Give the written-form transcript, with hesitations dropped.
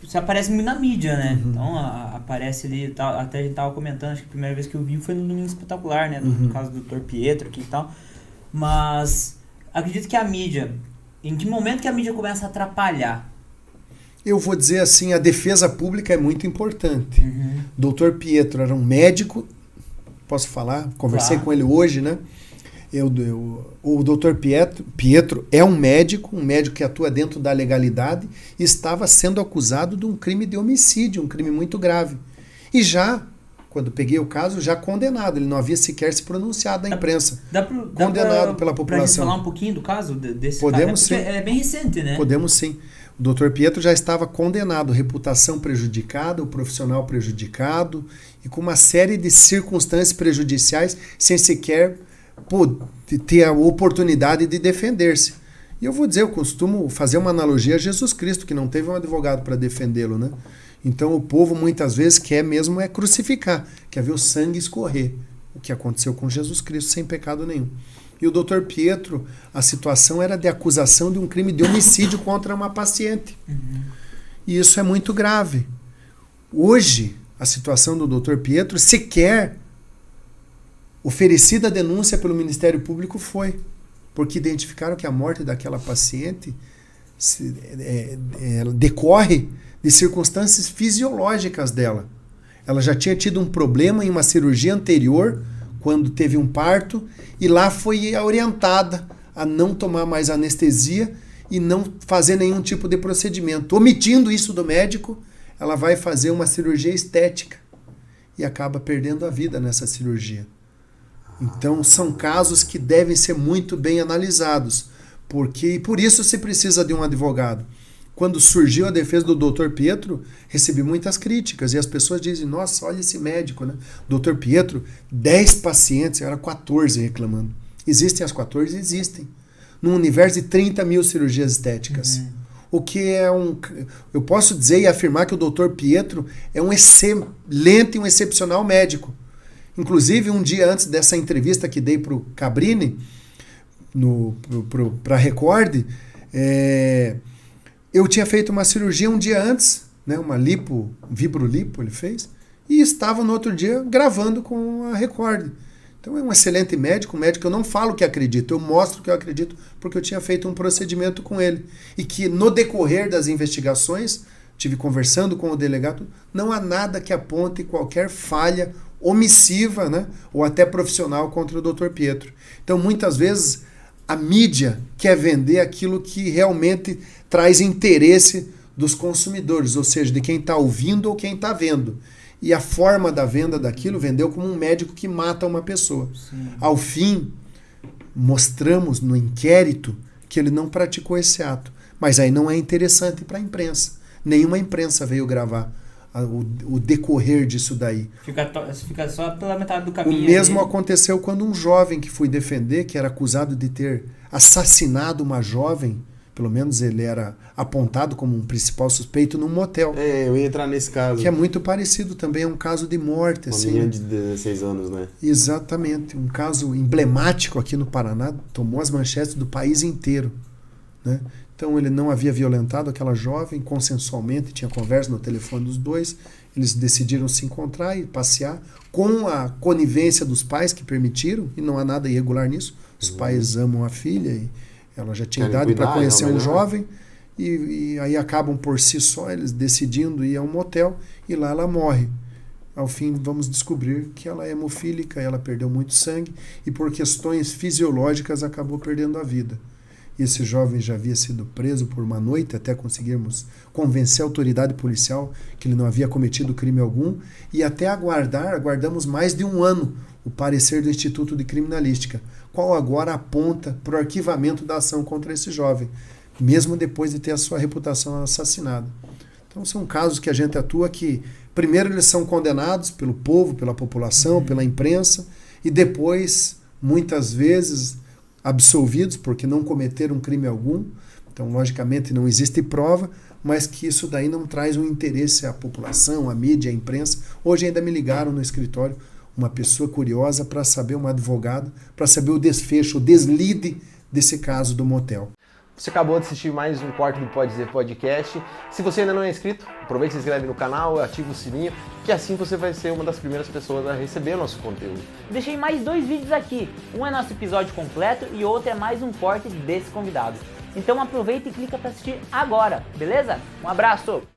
Você aparece muito na mídia, né? Então aparece ali, até a gente tava comentando, acho que a primeira vez que eu vi foi no Domingo Espetacular, né? No caso do Dr. Pietro aqui e tal. Mas acredito que a mídia, em que momento que a mídia começa a atrapalhar? Eu vou dizer assim, a defesa pública é muito importante. Dr. Pietro era um médico, posso falar? Conversei com ele hoje, né? O Dr. Pietro é um médico que atua dentro da legalidade e estava sendo acusado de um crime de homicídio, um crime muito grave. E já, quando peguei o caso, já condenado. Ele não havia sequer se pronunciado na imprensa. Condenado pela população. Pra gente falar um pouquinho do caso desse Podemos cara? sim. É bem recente, né? Podemos sim. O Dr. Pietro já estava condenado, reputação prejudicada, o profissional prejudicado e com uma série de circunstâncias prejudiciais sem sequer ter a oportunidade de defender-se. E eu vou dizer, eu costumo fazer uma analogia a Jesus Cristo, que não teve um advogado para defendê-lo, né? Então o povo muitas vezes quer mesmo crucificar, quer ver o sangue escorrer. O que aconteceu com Jesus Cristo sem pecado nenhum. E o Dr. Pietro, a situação era de acusação de um crime de homicídio contra uma paciente. E isso é muito grave. Hoje, a situação do Dr. Pietro sequer oferecida a denúncia pelo Ministério Público foi, porque identificaram que a morte daquela paciente decorre de circunstâncias fisiológicas dela. Ela já tinha tido um problema em uma cirurgia anterior, quando teve um parto, e lá foi orientada a não tomar mais anestesia e não fazer nenhum tipo de procedimento. Omitindo isso do médico, ela vai fazer uma cirurgia estética e acaba perdendo a vida nessa cirurgia. Então, são casos que devem ser muito bem analisados, porque por isso se precisa de um advogado. Quando surgiu a defesa do Dr. Pietro, recebi muitas críticas, e as pessoas dizem, nossa, olha esse médico, né? Dr. Pietro, 10 pacientes, era 14 reclamando. Existem as 14? Existem. Num universo de 30 mil cirurgias estéticas. O que é eu posso dizer e afirmar que o Dr. Pietro é um excelente e um excepcional médico. Inclusive, um dia antes dessa entrevista que dei para o Cabrini, para a Record, eu tinha feito uma cirurgia um dia antes, né, uma vibrolipo ele fez, e estava no outro dia gravando com a Record. Então é um excelente médico, um médico que eu não falo que acredito, eu mostro que eu acredito porque eu tinha feito um procedimento com ele. E que no decorrer das investigações, tive conversando com o delegado, não há nada que aponte qualquer falha omissiva, né, ou até profissional contra o Dr. Pietro. Então, muitas vezes, a mídia quer vender aquilo que realmente traz interesse dos consumidores, ou seja, de quem está ouvindo ou quem está vendo. E a forma da venda daquilo vendeu como um médico que mata uma pessoa. Sim. Ao fim, mostramos no inquérito que ele não praticou esse ato. Mas aí não é interessante para a imprensa. Nenhuma imprensa veio gravar o decorrer disso daí. Fica só pela metade do caminho. O mesmo aconteceu quando um jovem que fui defender, que era acusado de ter assassinado uma jovem, pelo menos ele era apontado como um principal suspeito num motel. Eu ia entrar nesse caso. Que é muito parecido também, é um caso de morte. Uma assim, menina de 16 anos, né? Exatamente, um caso emblemático aqui no Paraná, tomou as manchetes do país inteiro, né? Então ele não havia violentado aquela jovem consensualmente, tinha conversa no telefone dos dois, eles decidiram se encontrar e passear com a conivência dos pais que permitiram, e não há nada irregular nisso, os pais amam a filha e ela já tinha idade para conhecer um jovem, e aí acabam por si só eles decidindo ir a um motel e lá ela morre. Ao fim vamos descobrir que ela é hemofílica, ela perdeu muito sangue e por questões fisiológicas acabou perdendo a vida. Esse jovem já havia sido preso por uma noite até conseguirmos convencer a autoridade policial que ele não havia cometido crime algum e até aguardamos mais de um ano o parecer do Instituto de Criminalística, qual agora aponta para o arquivamento da ação contra esse jovem, mesmo depois de ter a sua reputação assassinada. Então são casos que a gente atua que primeiro eles são condenados pelo povo, pela população, pela imprensa e depois, muitas vezes, absolvidos porque não cometeram crime algum. Então, logicamente, não existe prova, mas que isso daí não traz um interesse à população, à mídia, à imprensa. Hoje ainda me ligaram no escritório uma pessoa curiosa para saber, uma advogada, para saber o desfecho, o deslide desse caso do motel. Você acabou de assistir mais um corte do Pode Dizer Podcast. Se você ainda não é inscrito, aproveite e se inscreve no canal, ativa o sininho, que assim você vai ser uma das primeiras pessoas a receber o nosso conteúdo. Deixei mais 2 vídeos aqui, um é nosso episódio completo e outro é mais um corte desse convidado. Então aproveita e clica para assistir agora, beleza? Um abraço!